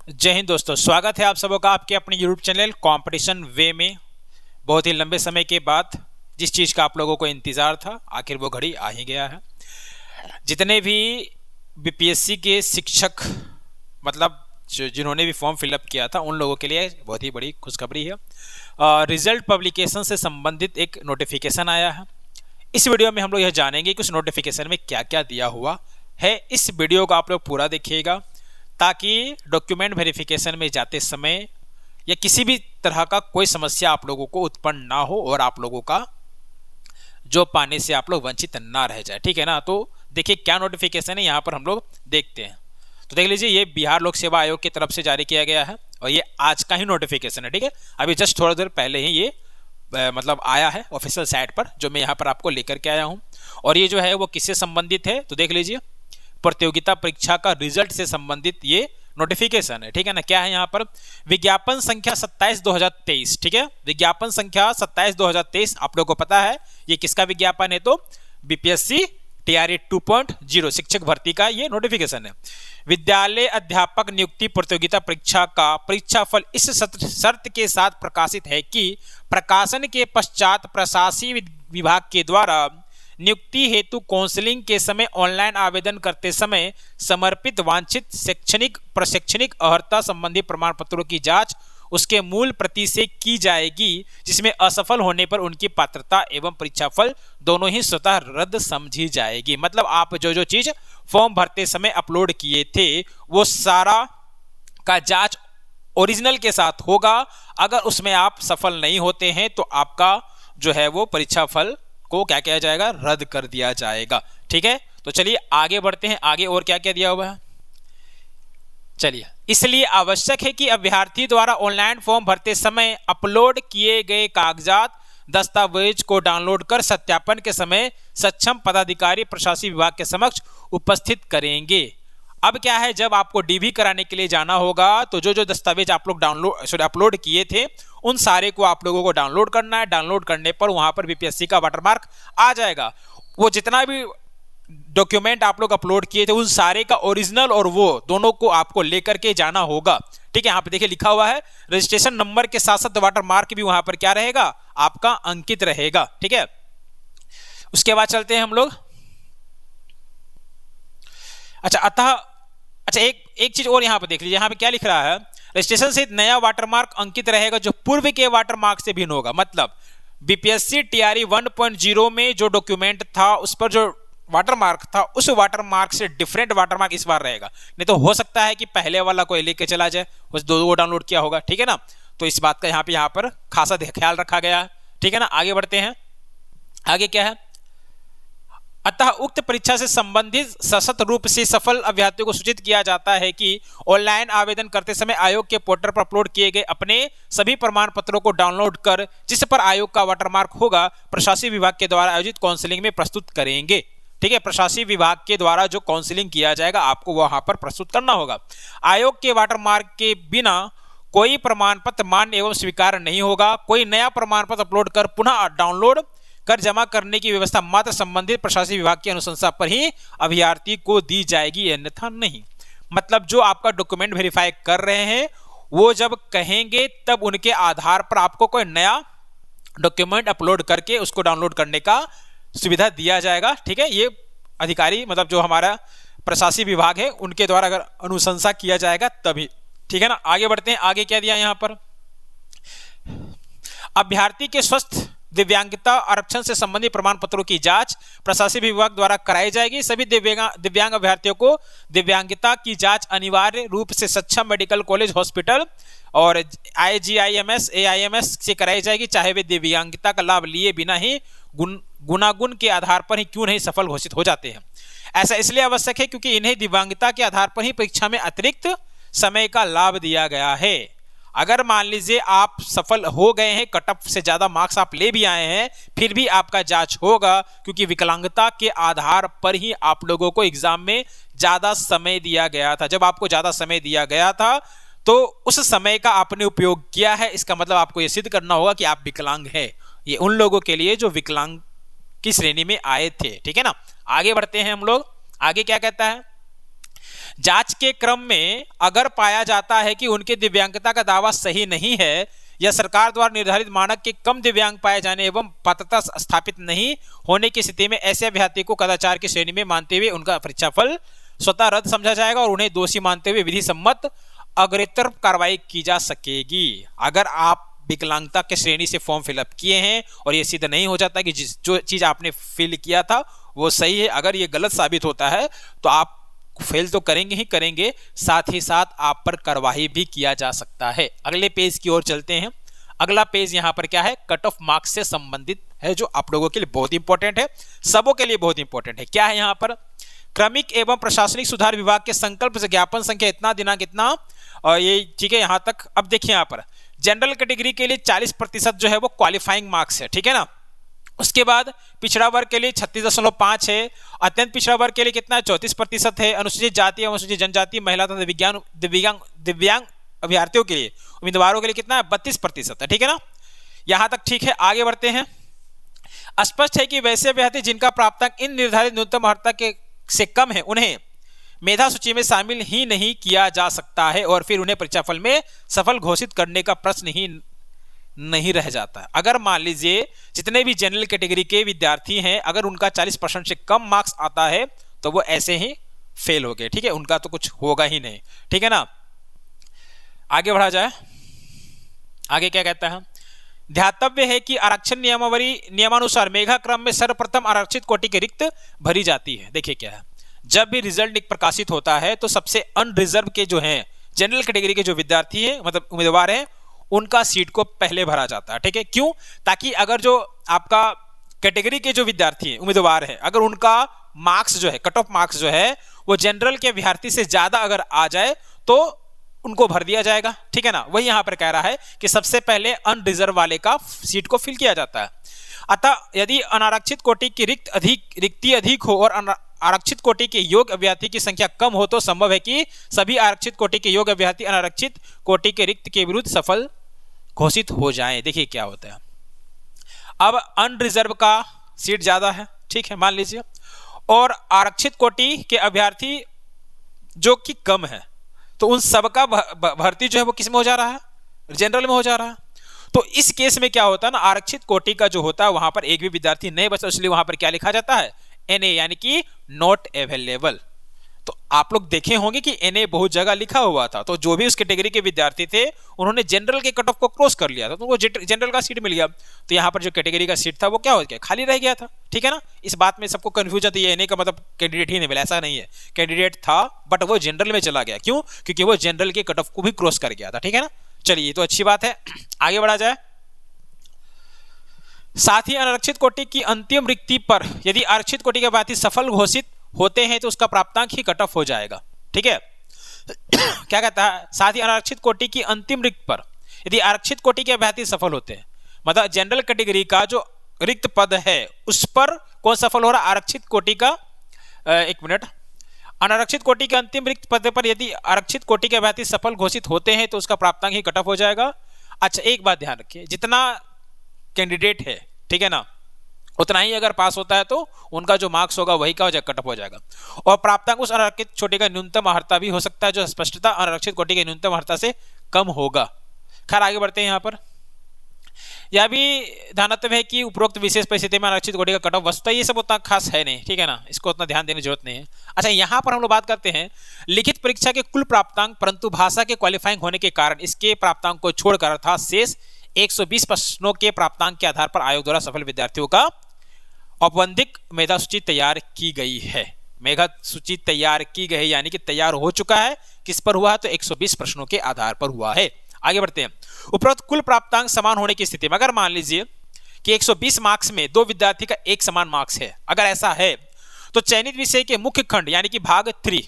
जय हिंद दोस्तों, स्वागत है आप सबों का आपके अपने यूट्यूब चैनल कंपटीशन वे में। बहुत ही लंबे समय के बाद जिस चीज़ का आप लोगों को इंतज़ार था, आखिर वो घड़ी आ ही गया है। जितने भी बीपीएससी के शिक्षक मतलब जिन्होंने भी फॉर्म फिलअप किया था उन लोगों के लिए बहुत ही बड़ी खुशखबरी है। रिजल्ट पब्लिकेशन से संबंधित एक नोटिफिकेशन आया है। इस वीडियो में हम लोग यह जानेंगे कि उस नोटिफिकेशन में क्या क्या दिया हुआ है। इस वीडियो को आप लोग पूरा देखिएगा ताकि डॉक्यूमेंट वेरिफिकेशन में जाते समय या किसी भी तरह का कोई समस्या आप लोगों को उत्पन्न ना हो और आप लोगों का जो पाने से आप लोग वंचित ना रह जाए। ठीक है ना। तो देखिए क्या नोटिफिकेशन है, यहाँ पर हम लोग देखते हैं। तो देख लीजिए, ये बिहार लोक सेवा आयोग की तरफ से जारी किया गया है और ये आज का ही नोटिफिकेशन है। ठीक है, अभी जस्ट थोड़ा देर पहले ही ये मतलब आया है ऑफिशियल साइट पर, जो मैं यहाँ पर आपको लेकर के आया हूँ। और ये जो है वो किससे संबंधित है, तो देख लीजिए, प्रतियोगिता परीक्षा का रिजल्ट से संबंधित ये नोटिफिकेशन है। ठीक है ना। क्या है यहाँ पर, विज्ञापन संख्या 27/2023। ठीक है, विज्ञापन संख्या 27/2023 आप लोगों को पता है ये किसका विज्ञापन है, तो बीपीएससी टीआरई 2.0 शिक्षक भर्ती का ये नोटिफिकेशन है। विद्यालय अध्यापक नियुक्ति प्रतियोगिता परीक्षा का परीक्षाफल इस शर्त के साथ प्रकाशित है कि प्रकाशन के पश्चात प्रशासकीय विभाग के द्वारा नियुक्ति हेतु काउंसलिंग के समय ऑनलाइन आवेदन करते समय समर्पित वांछित शैक्षणिक प्रशैक्षणिक अर्हता संबंधी प्रमाण पत्रों की जांच उसके मूल प्रति से की जाएगी, जिसमें असफल होने पर उनकी पात्रता एवं परीक्षाफल दोनों ही स्वतः रद्द समझी जाएगी। मतलब आप जो जो चीज फॉर्म भरते समय अपलोड किए थे वो सारा का जांच ओरिजिनल के साथ होगा। अगर उसमें आप सफल नहीं होते हैं तो आपका जो है वो परीक्षाफल को क्या किया जाएगा, रद्द कर दिया जाएगा। ठीक है, तो चलिए आगे बढ़ते हैं। आगे और क्या क्या दिया हुआ है, चलिए। इसलिए आवश्यक है कि अभ्यर्थी द्वारा ऑनलाइन फॉर्म भरते समय अपलोड किए गए कागजात दस्तावेज को डाउनलोड कर सत्यापन के समय सक्षम पदाधिकारी प्रशासनिक विभाग के समक्ष उपस्थित करेंगे। अब क्या है, जब आपको डीवी कराने के लिए जाना होगा तो जो जो दस्तावेज आप लोग अपलोड किए थे उन सारे को आप लोगों को डाउनलोड करना है। डाउनलोड करने पर वहां पर बीपीएससी का वाटरमार्क आ जाएगा। वो जितना भी डॉक्यूमेंट आप लोग अपलोड किए थे उन सारे का ओरिजिनल और वो दोनों को आपको लेकर के जाना होगा। ठीक है, यहाँ पे देखिए लिखा हुआ है रजिस्ट्रेशन नंबर के साथ साथ वाटरमार्क भी वहां पर क्या रहेगा, आपका अंकित रहेगा। ठीक है, उसके बाद चलते हैं हम लोग। अच्छा एक चीज और यहाँ पे देख लीजिए, यहाँ पे क्या लिख रहा है, रजिस्ट्रेशन से नया वाटरमार्क अंकित रहेगा जो पूर्व के वाटरमार्क से भिन्न होगा। मतलब बीपीएससी टीआरई 1.0 में जो डॉक्यूमेंट था उस पर जो वाटरमार्क था उस वाटरमार्क से डिफरेंट वाटरमार्क इस बार रहेगा। नहीं तो हो सकता है कि पहले वाला कोई लेके चला जाए, उस दो डाउनलोड किया होगा। ठीक है ना, तो इस बात का यहाँ पर खासा ख्याल रखा गया है। ठीक है ना, आगे बढ़ते हैं। आगे क्या है, अतः उक्त परीक्षा से संबंधित सशक्त रूप से सफल अभ्यर्थियों को सूचित किया जाता है कि ऑनलाइन आवेदन करते समय आयोग के पोर्टल पर अपलोड किए गए अपने सभी प्रमाण पत्रों को डाउनलोड कर जिस पर आयोग का वाटरमार्क होगा प्रशासनिक विभाग के द्वारा आयोजित काउंसलिंग में प्रस्तुत करेंगे। ठीक है, प्रशासनिक विभाग के द्वारा जो काउंसलिंग किया जाएगा आपको वहां पर प्रस्तुत करना होगा। आयोग के वाटरमार्क के बिना कोई प्रमाण पत्र मान्य एवं स्वीकार नहीं होगा। कोई नया प्रमाण पत्र अपलोड कर पुनः डाउनलोड कर जमा करने की व्यवस्था मात्र संबंधित प्रशासनिक विभाग की अनुशंसा पर ही अभ्यर्थी को दी जाएगी, अन्यथा नहीं। मतलब जो आपका डॉक्यूमेंट वेरीफाई कर रहे हैं वो जब कहेंगे तब उनके आधार पर आपको कोई नया डॉक्यूमेंट अपलोड करके उसको डाउनलोड करने का सुविधा दिया जाएगा। ठीक है, ये अधिकारी मतलब जो हमारा प्रशासनिक विभाग है उनके द्वारा अगर अनुशंसा किया जाएगा तभी। ठीक है ना, आगे बढ़ते हैं। आगे क्या दिया यहाँ पर, अभ्यर्थी के स्वस्थ दिव्यांगता आरक्षण से संबंधित प्रमाण पत्रों की जांच प्रशासनिक विभाग द्वारा कराई जाएगी। सभी दिव्यांग अभ्यर्थियों को दिव्यांगता की जांच अनिवार्य रूप से सक्षम मेडिकल कॉलेज हॉस्पिटल और IGIMS AIMS से कराई जाएगी, चाहे वे दिव्यांगता का लाभ लिए बिना ही गुणागुण के आधार पर ही क्यों नहीं सफल घोषित हो जाते हैं। ऐसा इसलिए आवश्यक है क्योंकि इन्हें दिव्यांगता के आधार पर ही परीक्षा में अतिरिक्त समय का लाभ दिया गया है। अगर मान लीजिए आप सफल हो गए हैं, कट ऑफ से ज्यादा मार्क्स आप ले भी आए हैं, फिर भी आपका जांच होगा क्योंकि विकलांगता के आधार पर ही आप लोगों को एग्जाम में ज्यादा समय दिया गया था। जब आपको ज्यादा समय दिया गया था तो उस समय का आपने उपयोग किया है, इसका मतलब आपको यह सिद्ध करना होगा कि आप विकलांग हैं। ये उन लोगों के लिए जो विकलांग की श्रेणी में आए थे। ठीक है ना, आगे बढ़ते हैं हम लोग। आगे क्या कहता है, जांच के क्रम में अगर पाया जाता है कि उनके दिव्यांगता का दावा सही नहीं है या सरकार द्वारा निर्धारित मानक के कम दिव्यांग पाए जाने एवं पात्रता स्थापित नहीं होने की स्थिति में ऐसे अभ्यर्थी को कदाचार की श्रेणी में मानते हुए उनका परीक्षाफल स्वतः रद्द समझा जाएगा और उन्हें दोषी मानते हुए विधि सम्मत अग्रेतर कार्रवाई की जा सकेगी। अगर आप विकलांगता के श्रेणी से फॉर्म फिलअप किए हैं और ये सिद्ध नहीं हो जाता कि जो चीज आपने फिल किया था वो सही है, अगर ये गलत साबित होता है तो आप फेल तो करेंगे ही करेंगे, साथ ही साथ आप पर कार्रवाई भी किया जा सकता है। अगले पेज की ओर चलते हैं। अगला पेज यहाँ पर क्या है, कट ऑफ मार्क्स से संबंधित है, जो आप लोगों के लिए बहुत इंपॉर्टेंट है, सबों के लिए बहुत इंपॉर्टेंट है। क्या है यहाँ पर, क्रमिक एवं प्रशासनिक सुधार विभाग के संकल्प से ज्ञापन संख्या इतना दिनांक इतना, और ये ठीक है यहाँ तक। अब देखिए यहाँ पर जनरल कैटेगरी के लिए 40% जो है वो क्वालिफाइंग मार्क्स है, ठीक है ना। उसके बाद पिछड़ा वर्ग के लिए 36.5 है, अत्यंत पिछड़ा वर्ग के लिए कितना है 34% है, अनुसूचित जाति एवं अनुसूचित जनजाति, महिला तथा दिव्यांग अभ्यर्थियों के लिए, उम्मीदवारों के लिए कितना है 32% है, ठीक है ना। यहां तक ठीक है। आगे बढ़ते हैं। स्पष्ट है कि वैसे अभ्यर्थी जिनका प्राप्तांक इन निर्धारित न्यूनतम अर्हता के से कम है उन्हें मेधा सूची में शामिल ही नहीं किया जा सकता है और फिर उन्हें परीक्षाफल में सफल घोषित करने का प्रश्न ही नहीं रह जाता। अगर मान लीजिए जितने भी जनरल कैटेगरी के विद्यार्थी हैं, अगर उनका 40% से कम मार्क्स आता है तो वो ऐसे ही फेल हो गए, ठीक है, उनका तो कुछ होगा ही नहीं, ठीक है ना। आगे बढ़ा जाए। आगे क्या कहता है, ध्यातव्य है कि आरक्षण नियमावली नियमानुसार मेधा क्रम में सर्वप्रथम आरक्षित कोटि के रिक्त भरी जाती है। देखिए क्या है, जब भी रिजल्ट प्रकाशित होता है तो सबसे अनरिजर्व के जो हैं जनरल कैटेगरी के जो विद्यार्थी हैं, मतलब उम्मीदवार हैं, उनका सीट को पहले भरा जाता है, ठीक है। क्यों, ताकि अगर जो आपका कैटेगरी के जो विद्यार्थी हैं उम्मीदवार हैं, अगर उनका मार्क्स जो है कट ऑफ मार्क्स जो है वो जनरल के अभ्यर्थी से ज्यादा अगर आ जाए तो उनको भर दिया जाएगा, ठीक है ना। वही यहां पर कह रहा है कि सबसे पहले अनरिजर्व वाले का सीट को फिल किया जाता है। अतः यदि अनारक्षित कोटि की रिक्ति अधिक हो और आरक्षित कोटि के योग्य अभ्यर्थी की संख्या कम हो तो संभव है कि सभी आरक्षित कोटि के योग्य अभ्यर्थी अनारक्षित कोटि के रिक्त के विरुद्ध सफल घोषित हो जाएं। देखिए क्या होता है, अब अनरिजर्व का सीट ज्यादा है, ठीक है, मान लीजिए, और आरक्षित कोटि के अभ्यर्थी जो कि कम है, तो उन सबका भर्ती जो है वो किस में हो जा रहा है, जनरल में हो जा रहा है। तो इस केस में क्या होता है ना, आरक्षित कोटि का जो होता है वहां पर एक भी विद्यार्थी नहीं बचता, इसलिए वहां पर क्या लिखा जाता है, NA, यानी कि नॉट अवेलेबल। तो आप लोग देखे होंगे कि NA बहुत जगह लिखा हुआ था, तो जो भी उस कैटेगरी के विद्यार्थी थे उन्होंने जनरल के कट ऑफ को क्रॉस कर लिया था, तो वो जनरल का सीट मिल गया। तो यहाँ पर जो कैटेगरी का सीट था वो क्या हो गया, खाली रह गया था, ठीक है ना। इस बात में सबको कंफ्यूजन था, ये NA का मतलब कैंडिडेट ही नहीं मिला, ऐसा नहीं है, कैंडिडेट था बट वो जनरल में चला गया। क्यों, क्योंकि वो जनरल के कट ऑफ को भी क्रॉस कर गया था, ठीक है ना। चलिए, तो अच्छी बात है, आगे बढ़ा जाए। साथ ही अनारक्षित कोटि की अंतिम रिक्ति पर यदि आरक्षित कोटि के अभ्यर्थी सफल घोषित होते हैं तो उसका प्राप्तांक ही कट ऑफ हो जाएगा, ठीक है। क्या कहता है, साथ ही अनारक्षित कोटि की अंतिम रिक्त पर यदि आरक्षित कोटि के अभ्यर्थी सफल होते हैं, मतलब जनरल कैटेगरी का जो रिक्त पद है उस पर कौन सफल हो रहा है, आरक्षित कोटि का, एक मिनट, अनारक्षित कोटि के अंतिम रिक्त पद पर यदि आरक्षित कोटि के अभ्यर्थी सफल घोषित होते हैं तो उसका प्राप्तांक ही कट ऑफ हो जाएगा। अच्छा, एक बात ध्यान रखिए, जितना कैंडिडेट है, ठीक है ना, उतना ही अगर पास होता है तो उनका जो मार्क्स होगा वही का कट ऑफ हो जाएगा। और प्राप्तांक उस अनारक्षित कोटि का न्यूनतम अर्हता भी हो सकता है जो स्पष्टता अनारक्षित कोटि के न्यूनतम अर्हता से कम होगा। खैर, आगे बढ़ते हैं। यहाँ पर यह भी ध्यानतव्य है कि उपरोक्त विशेष परिस्थिति में आरक्षित कोटि का कट ऑफ वस्तुतः ये सब उतना खास है नहीं, ठीक है ना, इसको उतना ध्यान देने की जरूरत नहीं है। अच्छा, यहाँ पर हम लोग बात करते हैं लिखित परीक्षा के कुल प्राप्तांक, परंतु भाषा के क्वालिफाइंग होने के कारण इसके प्राप्तांक को छोड़कर अर्थात शेष 120 प्रश्नों के प्राप्तांक के आधार पर आयोग द्वारा सफल विद्यार्थियों का औपबंधिक मेधा सूची तैयार की गई है। मेधा सूची तैयार की गई यानी कि तैयार हो चुका है, किस पर हुआ है, तो 120 प्रश्नों के आधार पर हुआ है। आगे बढ़ते हैं। उपरोक्त कुल प्राप्तांक समान होने की स्थिति में अगर मान लीजिए कि 120 मार्क्स में दो विद्यार्थी का एक समान मार्क्स है, अगर ऐसा है तो चयनित विषय के मुख्य खंड यानी कि भाग 3,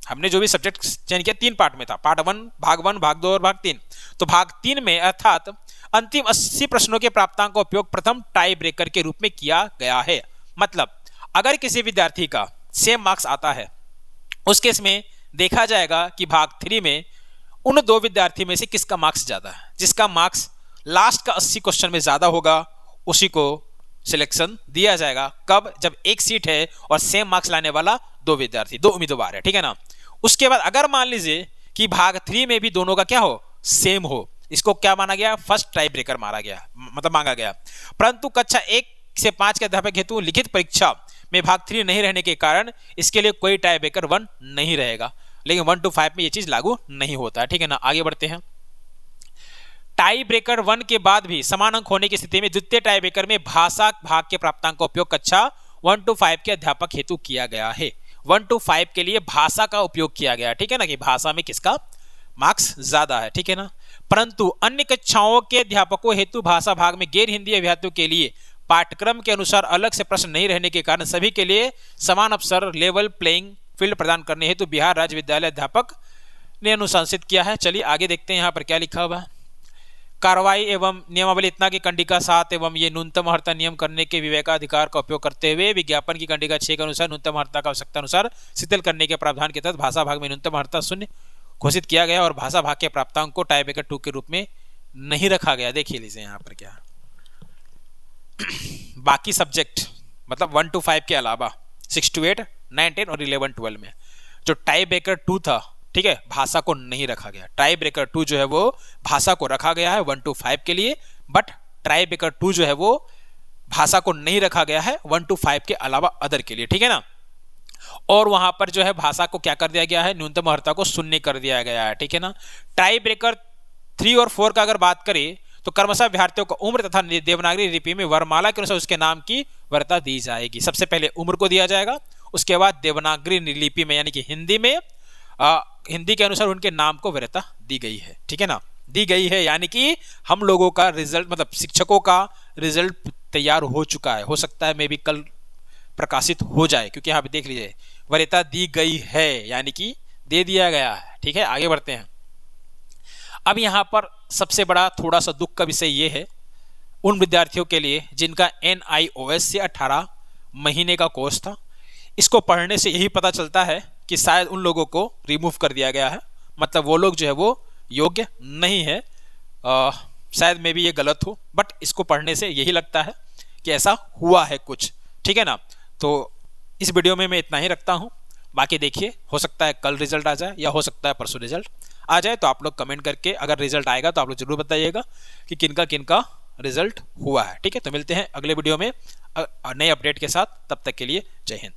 हमने जो भी सब्जेक्ट चयन किया 3 पार्ट में था, पार्ट 1, भाग 1, भाग 2 और भाग 3, तो भाग 3 में अर्थात अंतिम 80 प्रश्नों के प्राप्तांक का उपयोग प्रथम टाई ब्रेकर के रूप में किया गया है। मतलब अगर किसी विद्यार्थी का सेम मार्क्स आता है, उस केस में देखा जाएगा कि भाग 3 में उन दो विद्यार्थी में से किसका मार्क्स ज्यादा है, जिसका मार्क्स लास्ट का 80 क्वेश्चन में ज्यादा होगा उसी को सिलेक्शन दिया जाएगा। कब, जब एक सीट है और सेम मार्क्स लाने वाला दो विद्यार्थी, दो उम्मीदवार है, ठीक है ना, उसके बाद अगर मान लीजिए कि भाग 3 में भी दोनों का क्या हो, सेम हो, इसको क्या माना गया, फर्स्ट टाई ब्रेकर मारा गया, मतलब मांगा गया। परंतु कक्षा 1 से 5 के अध्यापक हेतु लिखित परीक्षा में भाग 3 नहीं रहने के कारण इसके लिए कोई टाई ब्रेकर 1 नहीं रहेगा, लेकिन 1 to 5 में ये चीज लागू नहीं होता है, ठीक है ना। आगे बढ़ते हैं। टाई ब्रेकर 1 के बाद भी समान अंक होने की स्थिति में द्वितीय टाई ब्रेकर में भाषा भाग के प्राप्तांक का उपयोग कक्षा 1 to 5 के अध्यापक हेतु किया गया है। 1 to 5 के लिए भाषा का उपयोग किया गया है, ठीक है ना, कि भाषा में किसका मार्क्स ज्यादा है, ठीक है ना। परंतु अन्य कक्षाओं के अध्यापकों हेतु भाषा भाग में गैर हिंदी अभ्यर्थियों के लिए पाठ्यक्रम के अनुसार अलग से प्रश्न नहीं रहने के कारण सभी के लिए समान अवसर लेवल प्लेइंग फील्ड प्रदान करने हेतु बिहार राज्य विद्यालय अध्यापक ने अनुशंसित किया है। चलिए आगे देखते हैं यहाँ पर क्या लिखा हुआ है। कार्रवाई एवं नियमावली इतना की कंडिका 7 एवं ये न्यूनतम अर्हता नियम करने के विवेकाधिकार का उपयोग करते हुए विज्ञापन की कंडिका 6 के अनुसार न्यूनतम अर्हता का आवश्यकता अनुसार शिथिल करने के प्रावधान के तहत भाषा भाग में न्यूनतम अर्हता 0 घोषित किया गया और भाषा भाग के प्राप्तांक को टाई ब्रेकर 2 के रूप में नहीं रखा गया। देखिए लीजिए यहाँ पर क्या बाकी सब्जेक्ट मतलब 1 to 5 के अलावा 6 to 8, 9, 10 और 11, 12 में जो टाई ब्रेकर 2 था, ठीक है, भाषा को नहीं रखा गया। टाई ब्रेकर 2 जो है वो भाषा को रखा गया है 1 to 5 के लिए, बट टाई ब्रेकर 2 जो है वो भाषा को नहीं रखा गया है 1 to 5 के अलावा अदर के लिए, ठीक है ना। और वहां पर जो है भाषा को क्या कर दिया गया है, न्यूनतम अर्हता को 0 कर दिया गया है, ठीक है ना। टाई ब्रेकर 3 और 4 का अगर बात करें तो क्रमशः अभ्यर्थियों को उम्र तथा देवनागरी लिपि में वर्णमाला के अनुसार उसके नाम की वरीयता दी जाएगी। सबसे पहले उम्र को दिया जाएगा, उसके बाद देवनागरी लिपि में यानी कि हिंदी में हिंदी के अनुसार उनके नाम को वरीयता दी गई है, ठीक है ना, दी गई है। यानी कि हम लोगों का रिजल्ट मतलब शिक्षकों का रिजल्ट तैयार हो चुका है, हो सकता है मे भी कल प्रकाशित हो जाए, क्योंकि यहाँ पे देख लीजिए वरीयता दी गई है यानी कि दे दिया गया है, ठीक है। आगे बढ़ते हैं। अब यहाँ पर सबसे बड़ा थोड़ा सा दुख का विषय ये है उन विद्यार्थियों के लिए जिनका NIOS से 18 महीने का कोर्स था। इसको पढ़ने से यही पता चलता है कि शायद उन लोगों को रिमूव कर दिया गया है, मतलब वो लोग जो है वो योग्य नहीं है। शायद मे भी ये गलत हो, बट इसको पढ़ने से यही लगता है कि ऐसा हुआ है कुछ, ठीक है ना। तो इस वीडियो में मैं इतना ही रखता हूँ। बाकी देखिए, हो सकता है कल रिजल्ट आ जाए या हो सकता है परसों रिजल्ट आ जाए, तो आप लोग कमेंट करके अगर रिजल्ट आएगा तो आप लोग जरूर बताइएगा कि किनका किनका रिजल्ट हुआ है, ठीक है। तो मिलते हैं अगले वीडियो में नए अपडेट के साथ, तब तक के लिए जय हिंद।